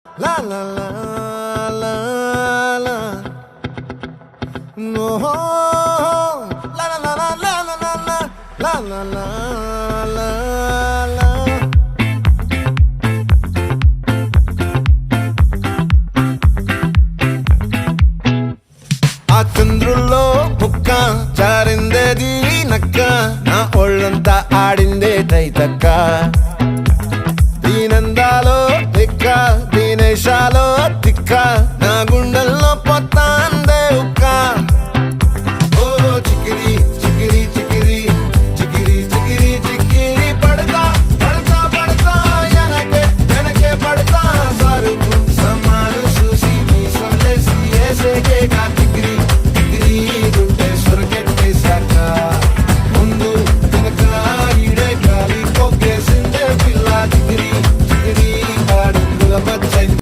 La la la la la. No. La la la la la la la la. La la la la la. ఆ చంద్రుల్లో బుక్క చారిందేది నక్క నా ఒళ్ళంతా ఆడిందే తైతక్క దీనందాలో దిక్క దీనేశాలో